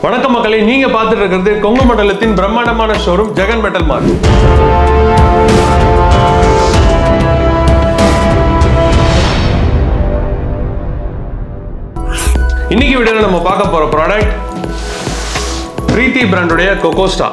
வணக்கம் மக்களே, நீங்க பார்த்துட்டு இருக்கிறது கொங்கு மண்டலத்தின் பிரம்மாண்டமான ஷோரூம் ஜெகன் மெட்டல் மார்ட். இன்னைக்கு வீடியோல நம்ம பார்க்க போற ப்ராடக்ட் பிரீத்தி பிராண்டுடைய கொகோஸ்டா.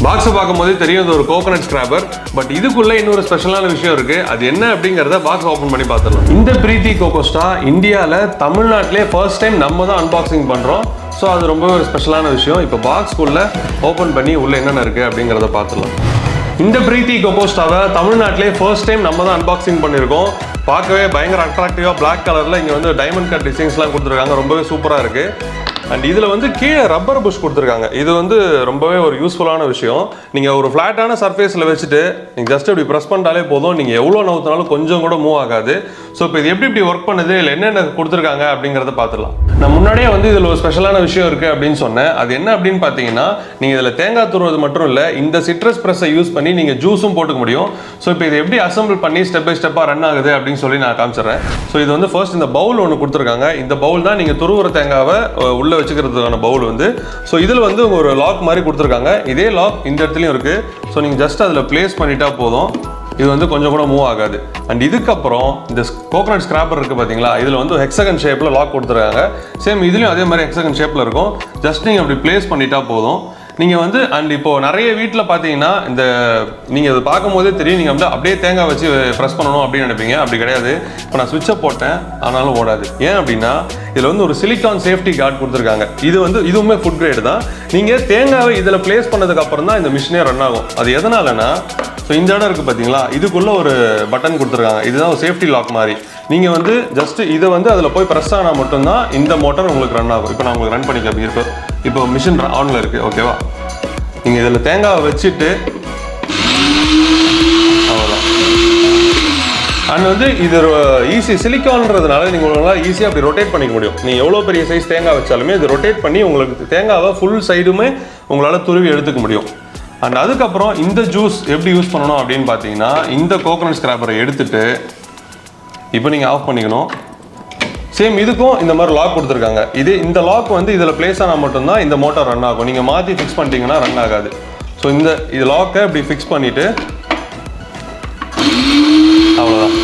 பாக்ஸை பார்க்கும்போது தெரியும் இது ஒரு கோகனட் ஸ்கிராப்பர். பட் இதுக்குள்ள இன்னொரு ஸ்பெஷலான விஷயம் இருக்கு. அது என்ன அப்படிங்கிறத பாக்ஸ் ஓப்பன் பண்ணி பார்த்துடலாம். இந்த பிரீத்தி கொகோஸ்டா இந்தியாவில் தமிழ்நாட்டிலே ஃபர்ஸ்ட் டைம் நம்ம தான் அன்பாக்சிங் பண்ணுறோம். ஸோ அது ரொம்ப ஒரு ஸ்பெஷலான விஷயம். இப்போ பாக்ஸ்குள்ளே ஓப்பன் பண்ணி உள்ளே என்னென்ன இருக்குது அப்படிங்கிறத பார்த்துடலாம். இந்த பிரீத்தி கொகோஸ்டாவை தமிழ்நாட்டிலே ஃபர்ஸ்ட் டைம் நம்ம தான் அன்பாக்சிங் பண்ணியிருக்கோம். பார்க்கவே பயங்கர அட்ராக்டிவாக பிளாக் கலரில் இங்கே வந்து டைமண்ட் கட் டிசைன்ஸ்லாம் கொடுத்துருக்காங்க. ரொம்பவே சூப்பராக இருக்குது. அண்ட் இதில் வந்து கீழே ரப்பர் புஷ் கொடுத்துருக்காங்க. இது வந்து ரொம்பவே ஒரு யூஸ்ஃபுல்லான விஷயம். நீங்கள் ஒரு ஃப்ளாட்டான சர்ஃபேஸில் வச்சுட்டு நீங்கள் ஜஸ்ட் இப்படி ப்ரெஸ் பண்ணிட்டாலே போதும். நீங்கள் எவ்வளோ நவுத்தினாலும் கொஞ்சம் கூட மூவ் ஆகாது. ஸோ இப்போ இது எப்படி ஒர்க் பண்ணுது, இல்லை என்னென்ன கொடுத்துருக்காங்க அப்படிங்கிறத பார்த்துடலாம். நான் முன்னாடியே வந்து இதில் ஒரு ஸ்பெஷலான விஷயம் இருக்குது அப்படின்னு சொன்னேன். அது என்ன அப்படின்னு பார்த்தீங்கன்னா, நீங்கள் இதில் தேங்காய் துருவது மட்டும் இல்லை, இந்த சிட்ரஸ் ப்ரெஸ்ஸை யூஸ் பண்ணி நீங்கள் ஜூஸும் போட்டுக்க முடியும். ஸோ இப்போ இதை எப்படி அசம்பிள் பண்ணி ஸ்டெப் பை ஸ்டெப்பாக ரன் ஆகுது அப்படின்னு சொல்லி நான் காமிச்சிடுறேன். ஸோ இது வந்து ஃபர்ஸ்ட் இந்த பவுல் ஒன்று கொடுத்துருக்காங்க. இந்த பவுல் தான் நீங்கள் துருவுற தேங்காவை உள்ள வச்சுக்கிறதுக்கான பவுல் வந்து. ஸோ இதில் வந்து ஒரு லாக் மாதிரி கொடுத்துருக்காங்க. இதே லாக் இந்த இடத்துலையும் இருக்குது. ஸோ நீங்கள் ஜஸ்ட் அதில் பிளேஸ் பண்ணிட்டா போதும். இது வந்து கொஞ்சம் கூட மூவ் ஆகாது. அண்ட் இதுக்கப்புறம் இந்த கோகனட் ஸ்கிராப்பர் இருக்குது பார்த்தீங்களா, இதில் வந்து ஹெக்ஸகன் ஷேப்பில் லாக் கொடுத்துருக்காங்க. சேம் இதுலேயும் அதே மாதிரி ஹெக்ஸகன் ஷேப்பில் இருக்கும். ஜஸ்ட் நீங்கள் அப்படி பிளேஸ் பண்ணிட்டா போதும். நீங்கள் வந்து அண்ட் இப்போது நிறைய வீட்டில் பார்த்தீங்கன்னா இந்த நீங்கள் அதை பார்க்கும்போதே தெரியும், நீங்கள் வந்து அப்படியே தேங்காய் வச்சு ப்ரெஸ் பண்ணணும் அப்படின்னு நினைப்பீங்க. அப்படி கிடையாது. இப்போ நான் ஸ்விட்சை போட்டேன், ஆனாலும் ஓடாது. ஏன் அப்படின்னா இதில் வந்து ஒரு சிலிக்கான் சேஃப்டி கார்டு கொடுத்துருக்காங்க. இது வந்து இதுவுமே ஃபுட் கிரேடு தான். நீங்கள் தேங்காவை இதில் பிளேஸ் பண்ணதுக்கப்புறம் தான் இந்த மிஷினே ரன் ஆகும். அது எதனாலனா, ஸோ இந்த இடம் இருக்குது பார்த்தீங்களா, இதுக்குள்ளே ஒரு பட்டன் கொடுத்துருக்காங்க. இதுதான் ஒரு சேஃப்டி லாக் மாதிரி. நீங்கள் வந்து ஜஸ்ட் இதை வந்து அதில் போய் ப்ரெஸ் ஆனால் மட்டும்தான் இந்த மோட்டர் உங்களுக்கு ரன் ஆகும். இப்போ நான் உங்களுக்கு ரன் பண்ணிக்கலாம். இப்போ மிஷின் ஆனில் இருக்குது. ஓகேவா, நீங்கள் இதில் தேங்காவை வச்சுட்டு அவ்வளோதான். அண்ட் வந்து இது ஈஸி சிலிக்கான்றதுனால நீங்கள் உங்களால் ஈஸியாக அப்படி ரொட்டேட் பண்ணிக்க முடியும். நீங்கள் எவ்வளோ பெரிய சைஸ் தேங்காய் வச்சாலுமே இது ரொட்டேட் பண்ணி உங்களுக்கு தேங்காவை ஃபுல் சைடுமே உங்களால் துருவி எடுத்துக்க முடியும். அண்ட் அதுக்கப்புறம் இந்த ஜூஸ் எப்படி யூஸ் பண்ணணும் அப்படின்னு பார்த்தீங்கன்னா, இந்த கோகனட் ஸ்கிராப்பரை எடுத்துட்டு இப்போ நீங்கள் ஆஃப் பண்ணிக்கணும். சேம் இதுக்கும் இந்த மாதிரி லாக் கொடுத்துருக்காங்க. இந்த லாக் வந்து இதில் பிளேஸ் ஆனால் மட்டும்தான் இந்த மோட்டார் ரன் ஆகும். நீங்கள் மாற்றி ஃபிக்ஸ் பண்ணிட்டீங்கன்னா ரன் ஆகாது. ஸோ இது லாக்கை இப்படி ஃபிக்ஸ் பண்ணிவிட்டு அவ்வளோதான்.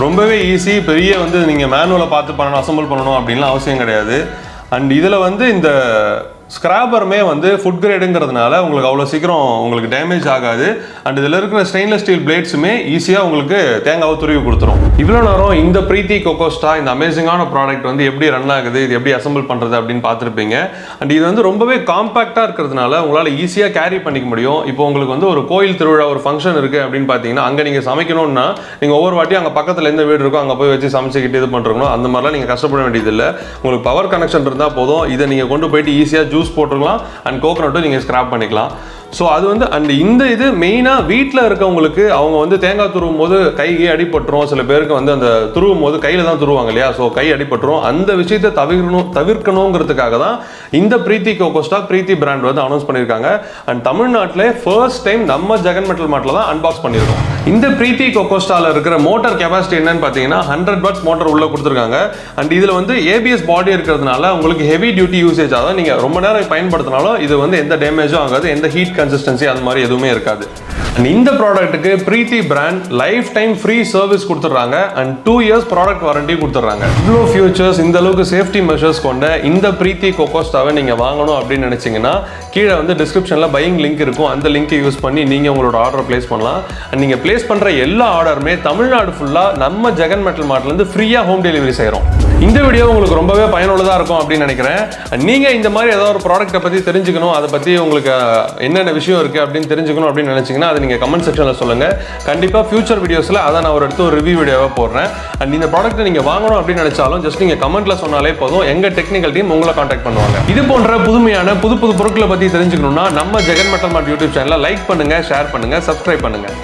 ரொம்பவே ஈஸி. பெரிய வந்து நீங்கள் மேனுவலை பார்த்து பண்ணணும், அசம்பிள் பண்ணணும் அப்படின்லாம் அவசியம் கிடையாது. அண்ட் இதில் வந்து இந்த ஸ்கிராப்பருமே வந்து ஃபுட் கிரேடுங்கிறதுனால உங்களுக்கு அவ்வளோ சீக்கிரம் உங்களுக்கு டேமேஜ் ஆகாது. அண்ட் இதில் இருக்கிற ஸ்டெயின்லெஸ் ஸ்டீல் பிளேட்ஸுமே ஈஸியாக உங்களுக்கு தேங்காவை துருவி கொடுத்துரும். இவ்வளோ நேரம் இந்த பிரீத்தி கொகோஸ்டா இந்த அமேசிங்கான ப்ராடக்ட் வந்து எப்படி ரன் ஆகுது, இது எப்படி அசம்பிள் பண்ணுறது அப்படின்னு பார்த்துருப்பீங்க. அண்ட் இது வந்து ரொம்பவே காம்பேக்டாக இருக்கிறதுனால உங்களால் ஈஸியாக கேரி பண்ணிக்க முடியும். இப்போ உங்களுக்கு வந்து ஒரு கோயில் திருவிழா, ஒரு ஃபங்க்ஷன் இருக்குது அப்படின்னு பார்த்தீங்கன்னா, அங்கே நீங்கள் சமைக்கணும்னா நீங்கள் ஒவ்வொரு வாட்டியும் அங்கே பக்கத்தில் எந்த வீடு இருக்கோ அங்கே போய் வச்சு சமைச்சிக்கிட்டு இது பண்ணுறோம். அந்த மாதிரிலாம் நீங்கள் கஷ்டப்பட வேண்டியதில்லை. உங்களுக்கு பவர் கனெக்ஷன் இருந்தால் போதும். இதை நீங்கள் கொண்டு போயிட்டு ஈஸியாக ஜூஸ் போட்டுக்கலாம். அண்ட் கோகனட்டும் நீங்கள் ஸ்கிராப் பண்ணிக்கலாம். ஸோ அது வந்து அண்ட் இந்த இது மெயினாக வீட்டில் இருக்கவங்களுக்கு அவங்க வந்து தேங்காய் துருவும் போது கையே அடிபட்டுரும். சில பேருக்கு வந்து அந்த துருவும் போது கையில் தான் துருவாங்க இல்லையா, ஸோ கை அடிபட்டுரும். அந்த விஷயத்தை தவிர்க்கணுங்கிறதுக்காக தான் இந்த பிரீத்தி கொகோஸ்டா பிரீத்தி பிராண்ட் வந்து அனௌன்ஸ் பண்ணியிருக்காங்க. அண்ட் தமிழ்நாட்டில் ஃபர்ஸ்ட் டைம் நம்ம ஜெகன் மெட்டல் மார்ட்டில் தான் அன்பாக்ஸ் பண்ணியிருக்கோம். இந்த பிரீத்தி கொகோஸ்டாவில் இருக்கிற மோட்டார் கெப்பாசிட்டி என்னன்னு பார்த்தீங்கன்னா 100 வாட்ஸ் மோட்டர் உள்ள கொடுத்துருக்காங்க. அண்ட் இதில் வந்து ஏபிஎஸ் பாடி இருக்கிறதுனால உங்களுக்கு ஹெவி டியூட்டி யூசேஜ் ஆகும். நீங்கள் ரொம்ப நேரம் பயன்படுத்தினாலும் இது வந்து எந்த டேமேஜும் ஆகாது, எந்த ஹீட் கன்சிஸ்டன்சி அந்த மாதிரி எதுவுமே இருக்காது. அண்ட் இந்த ப்ராடக்ட்டுக்கு Preethi brand life time free service கொடுத்துட்றாங்க. அண்ட் 2 இயர்ஸ் ப்ராடக்ட் வாரண்டி கொடுத்துட்றாங்க. இவ்வளோ ஃபியூச்சர்ஸ், இந்த அளவுக்கு சேஃப்டி மெஷர்ஸ் கொண்ட இந்த பிரீத்தி கொகோஸ்டாவை நீங்கள் வாங்கணும் அப்படின்னு நினச்சிங்கன்னா கீழே வந்து டிஸ்கிரிப்ஷனில் பையிங் லிங்க் இருக்கும். அந்த லிங்க்கை யூஸ் பண்ணி நீங்கள் உங்களோட ஆர்டரை பிளேஸ் பண்ணலாம். அண்ட் நீங்கள் பிளேஸ் பண்ணுற எல்லா ஆர்டருமே தமிழ்நாடு ஃபுல்லாக நம்ம ஜெகன் மெட்டல் மார்ட்லேருந்து ஃப்ரீயாக ஹோம் டெலிவரி செய்கிறோம். இந்த வீடியோ உங்களுக்கு ரொம்பவே பயனுள்ளதாக இருக்கும் அப்படின்னு நினைக்கிறேன். நீங்கள் இந்த மாதிரி ஏதாவது ஒரு ப்ராடக்ட்டை பற்றி தெரிஞ்சுக்கணும், அதை பற்றி உங்களுக்கு என்னென்ன விஷயம் இருக்குது அப்படின்னு தெரிஞ்சுக்கணும் அப்படின்னு நினச்சிங்கன்னா அதை நீங்கள் கமெண்ட் செக்ஷனில் சொல்லுங்கள். கண்டிப்பாக ஃபியூச்சர் வீடியோஸில் அதை நான் ஒரு ரிவ்யூ வீடியோவாக போடுறேன். அண்ட் இந்த ப்ராடக்ட்டை நீங்கள் வாங்கணும் அப்படின்னு நினச்சாலும் ஜஸ்ட் நீங்கள் கமெண்ட்டில் சொன்னாலே போதும், எங்கள் டெக்னிக்கல் டீம் உங்களை கான்டாக்ட் பண்ணுவாங்க. இது போன்ற புதுமையான புது பொருட்களை பற்றி தெரிஞ்சுக்கணும்னா நம்ம ஜெகன் மெட்டல் மார்ட் யூடியூப் சேனலை லைக் பண்ணுங்கள், ஷேர் பண்ணுங்கள், சப்ஸ்கிரைப் பண்ணுங்கள்.